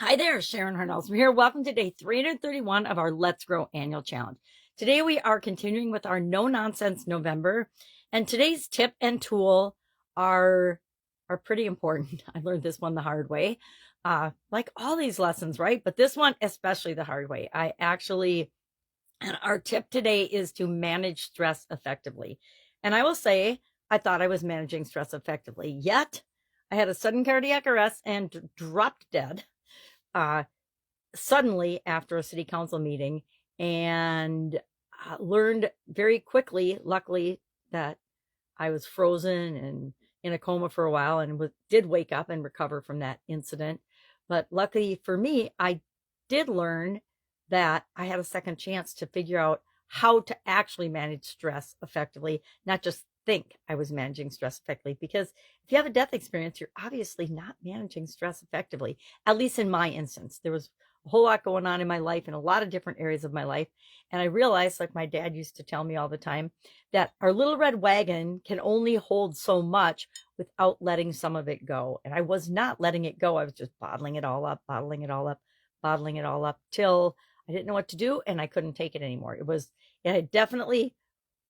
Hi there, Sharon Horne-Ellstrom here. Welcome to day 331 of our Let's Grow annual challenge. Today we are continuing with our No Nonsense November, and today's tip and tool are pretty important. I learned this one the hard way, like all these lessons, right? But this one especially the hard way. And our tip today is to manage stress effectively. And I will say, I thought I was managing stress effectively, yet I had a sudden cardiac arrest and dropped dead uh, suddenly after a city council meeting, and learned very quickly, luckily, that I was frozen and in a coma for a while and did wake up and recover from that incident. But luckily for me, I did learn that I had a second chance to figure out how to actually manage stress effectively, not just think I was managing stress effectively. Because if you have a death experience, you're obviously not managing stress effectively. At least in my instance, there was a whole lot going on in my life in a lot of different areas of my life. And I realized, like my dad used to tell me all the time, that our little red wagon can only hold so much without letting some of it go. And I was not letting it go. I was just bottling it all up, bottling it all up, bottling it all up till I didn't know what to do and I couldn't take it anymore. It had definitely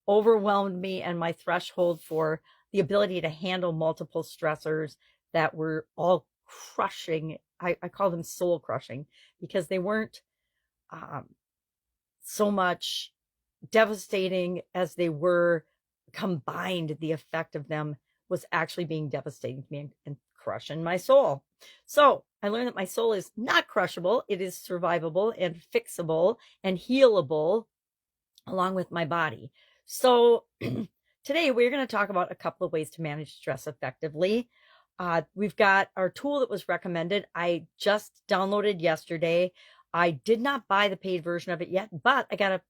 overwhelmed me and my threshold for the ability to handle multiple stressors that were all crushing. I call them soul crushing because they weren't um, so much devastating as they were combined. The effect of them was actually being devastating to me and crushing my soul. So I learned that my soul is not crushable. It is survivable and fixable and healable along with my body. So today we're going to talk about a couple of ways to manage stress effectively. We've got our tool that was recommended. I just downloaded yesterday. I did not buy the paid version of it yet, but I got a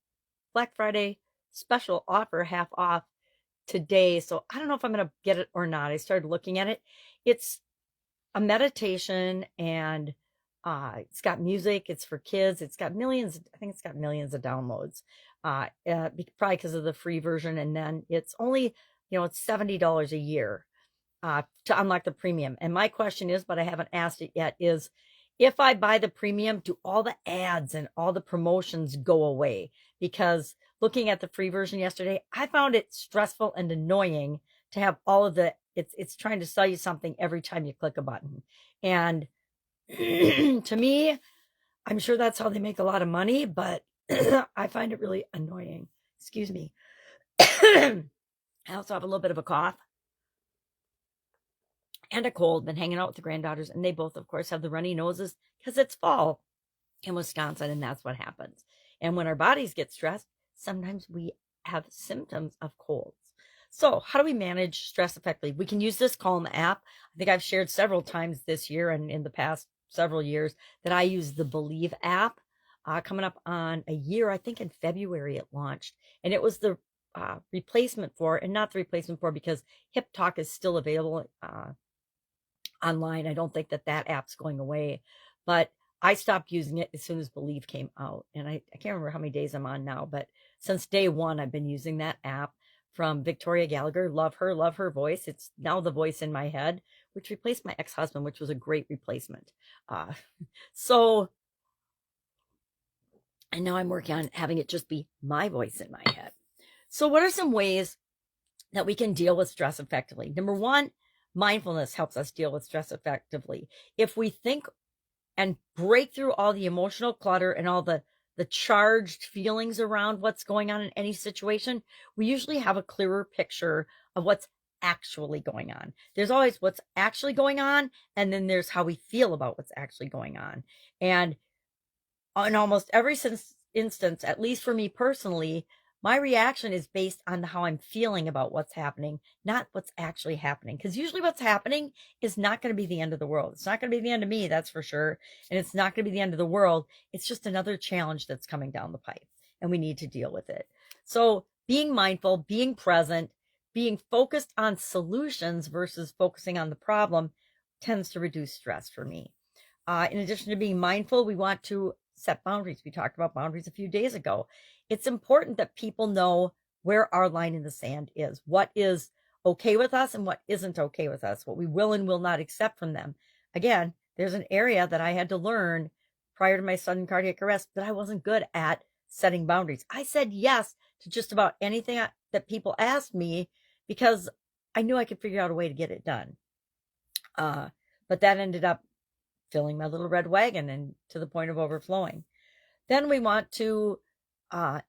Black Friday special offer, half off today. So I don't know if I'm going to get it or not. I started looking at it. It's a meditation and it's got music. It's for kids. It's got millions. I think it's got millions of downloads. Probably because of the free version. And then it's only, it's $70 a year to unlock the premium. And my question is, but I haven't asked it yet, is if I buy the premium, do all the ads and all the promotions go away? Because looking at the free version yesterday, I found it stressful and annoying to have all of it's trying to sell you something every time you click a button. And to me, I'm sure that's how they make a lot of money, but I find it really annoying. Excuse me. I also have a little bit of a cough and a cold. Been hanging out with the granddaughters, and they both, of course, have the runny noses because it's fall in Wisconsin, and that's what happens. And when our bodies get stressed, sometimes we have symptoms of colds. So how do we manage stress effectively? We can use this Calm app. I think I've shared several times this year and in the past several years that I use the Believe app. Coming up on a year, I think in February it launched, and it was the replacement for, and not the replacement for, because Hip Talk is still available online. I don't think that app's going away, but I stopped using it as soon as Believe came out. And I can't remember how many days I'm on now, but since day one, I've been using that app from Victoria Gallagher. Love her voice. It's now the voice in my head, which replaced my ex-husband, which was a great replacement. And now I'm working on having it just be my voice in my head. So what are some ways that we can deal with stress effectively? Number one, mindfulness helps us deal with stress effectively. If we think and break through all the emotional clutter and all the charged feelings around what's going on in any situation, we usually have a clearer picture of what's actually going on. There's always what's actually going on, and then there's how we feel about what's actually going on. And in almost every instance, at least for me personally, my reaction is based on how I'm feeling about what's happening, not what's actually happening. Because usually what's happening is not going to be the end of the world. It's not going to be the end of me, that's for sure. And it's not going to be the end of the world. It's just another challenge that's coming down the pipe, and we need to deal with it. So being mindful, being present, being focused on solutions versus focusing on the problem tends to reduce stress for me. In addition to being mindful, we want to set boundaries. We talked about boundaries a few days ago. It's important that people know where our line in the sand is, what is okay with us and what isn't okay with us, what we will and will not accept from them. Again, there's an area that I had to learn prior to my sudden cardiac arrest that I wasn't good at setting boundaries. I said yes to just about anything that people asked me because I knew I could figure out a way to get it done. But that ended up filling my little red wagon and to the point of overflowing. Then we want to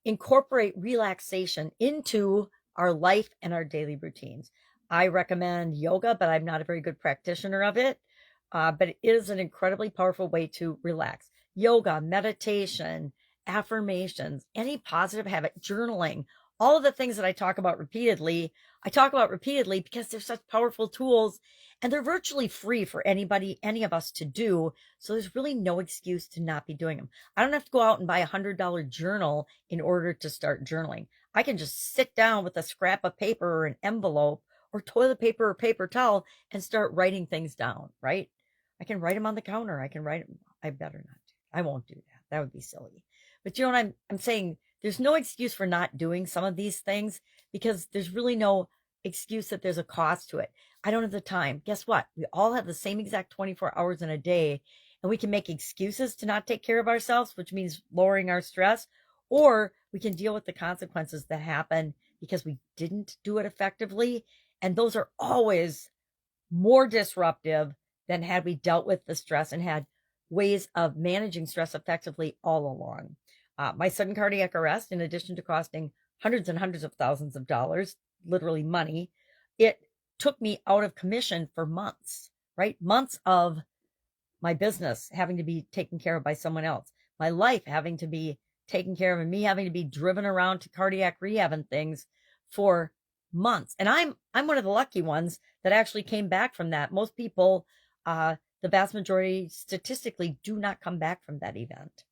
incorporate relaxation into our life and our daily routines. I recommend yoga, but I'm not a very good practitioner of it. But it is an incredibly powerful way to relax. Yoga, meditation, affirmations, any positive habit, journaling, all of the things that I talk about repeatedly because they're such powerful tools and they're virtually free for anybody, any of us to do. So there's really no excuse to not be doing them. I don't have to go out and buy a $100 journal in order to start journaling. I can just sit down with a scrap of paper or an envelope or toilet paper or paper towel and start writing things down, right? I can write them on the counter. I can write them. I better not. I won't do that. That would be silly. But you know what I'm saying? There's no excuse for not doing some of these things because there's really no excuse that there's a cost to it. I don't have the time. Guess what? We all have the same exact 24 hours in a day, and we can make excuses to not take care of ourselves, which means lowering our stress, or we can deal with the consequences that happen because we didn't do it effectively. And those are always more disruptive than had we dealt with the stress and had ways of managing stress effectively all along. My sudden cardiac arrest, in addition to costing hundreds and hundreds of thousands of dollars, literally money, it took me out of commission for months, right? Months of my business having to be taken care of by someone else, my life having to be taken care of, and me having to be driven around to cardiac rehab and things for months. And I'm one of the lucky ones that actually came back from that. Most people, the vast majority statistically do not come back from that event.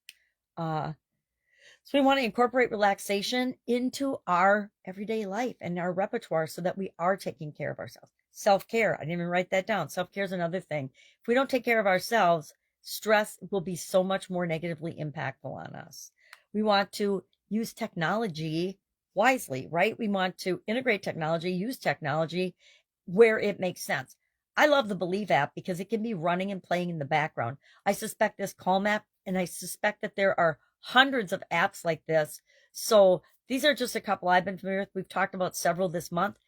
So we want to incorporate relaxation into our everyday life and our repertoire so that we are taking care of ourselves. Self-care. I didn't even write that down. Self-care is another thing. If we don't take care of ourselves, stress will be so much more negatively impactful on us. We want to use technology wisely, right? We want to integrate technology, use technology where it makes sense. I love the Believe app because it can be running and playing in the background. I suspect this Calm app, and I suspect that there are hundreds of apps like this. So these are just a couple I've been familiar with. We've talked about several this month.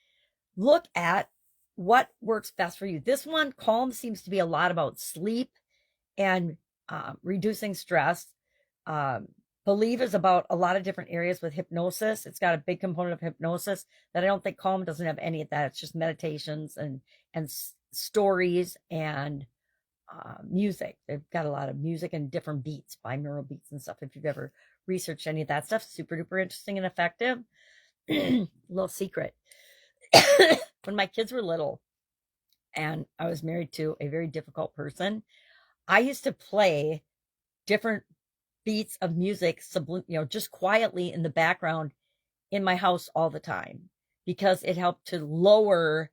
Look at what works best for you. This one, Calm, seems to be a lot about sleep and reducing stress. Believe is about a lot of different areas with hypnosis. It's got a big component of hypnosis that I don't think Calm doesn't have any of that. It's just meditations and stories and music. They've got a lot of music and different beats, binaural beats and stuff. If you've ever researched any of that stuff, super duper interesting and effective. Little secret. When my kids were little and I was married to a very difficult person, I used to play different beats of music, just quietly in the background in my house all the time because it helped to lower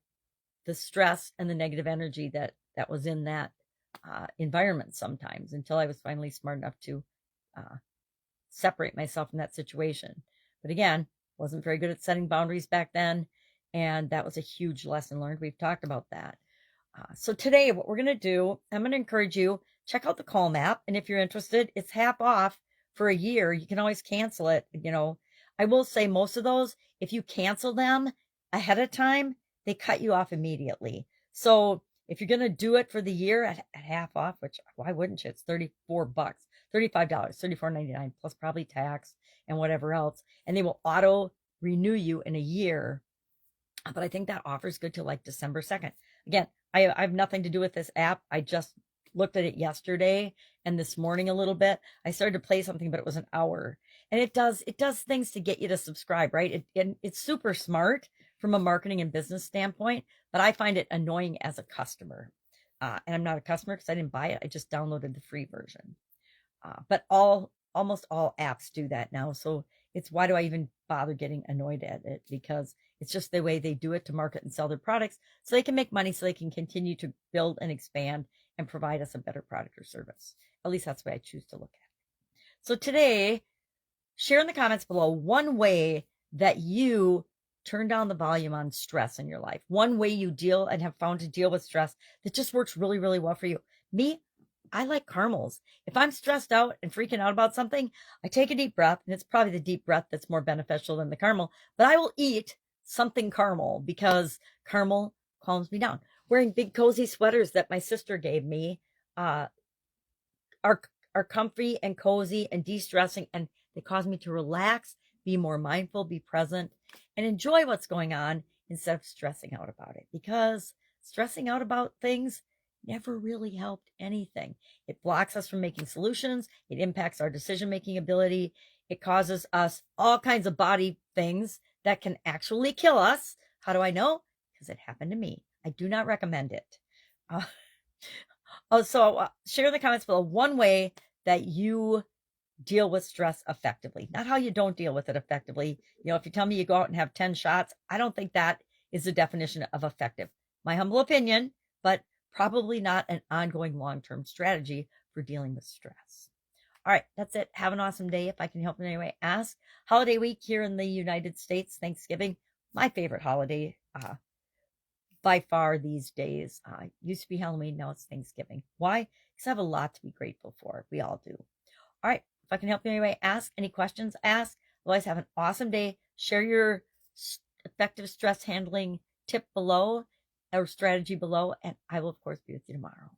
the stress and the negative energy that was in that environment sometimes, until I was finally smart enough to separate myself from that situation. But again, wasn't very good at setting boundaries back then, and that was a huge lesson learned. We've talked about that. So today, what we're going to do, I'm going to encourage you, check out the Calm app, and if you're interested, it's half off for a year. You can always cancel it. I will say most of those, if you cancel them ahead of time, they cut you off immediately. So if you're going to do it for the year at half off, which why wouldn't you? It's $34, $35, $34.99 plus probably tax and whatever else. And they will auto renew you in a year. But I think that offer is good till like December 2nd. Again, I have nothing to do with this app. I just looked at it yesterday and this morning a little bit. I started to play something, but it was an hour. And it does things to get you to subscribe, right? It's super smart from a marketing and business standpoint, but I find it annoying as a customer. And I'm not a customer because I didn't buy it. I just downloaded the free version. But almost all apps do that now. So it's why do I even bother getting annoyed at it? Because it's just the way they do it to market and sell their products so they can make money, so they can continue to build and expand and provide us a better product or service. At least that's the way I choose to look at it. So today, share in the comments below one way that you turn down the volume on stress in your life. One way you deal and have found to deal with stress that just works really, really well for you. Me, I like caramels. If I'm stressed out and freaking out about something, I take a deep breath, and it's probably the deep breath that's more beneficial than the caramel, but I will eat something caramel because caramel calms me down. Wearing big cozy sweaters that my sister gave me uh, are comfy and cozy and de-stressing, and they cause me to relax, be more mindful, be present, and enjoy what's going on instead of stressing out about it, because stressing out about things never really helped anything. It blocks us from making solutions. It impacts our decision-making ability. It causes us all kinds of body things that can actually kill us. How do I know? Because it happened to me. I do not recommend it. So share in the comments below one way that you deal with stress effectively, not how you don't deal with it effectively. If you tell me you go out and have 10 shots, I don't think that is the definition of effective. My humble opinion, but probably not an ongoing long-term strategy for dealing with stress. All right, that's it. Have an awesome day. If I can help in any way, ask. Holiday week here in the United States, Thanksgiving, my favorite holiday by far these days. Used to be Halloween, now it's Thanksgiving. Why? Because I have a lot to be grateful for. We all do. All right, if I can help you in any way, ask. Any questions, ask. Otherwise, have an awesome day. Share your effective stress handling tip below or strategy below, and I will, of course, be with you tomorrow.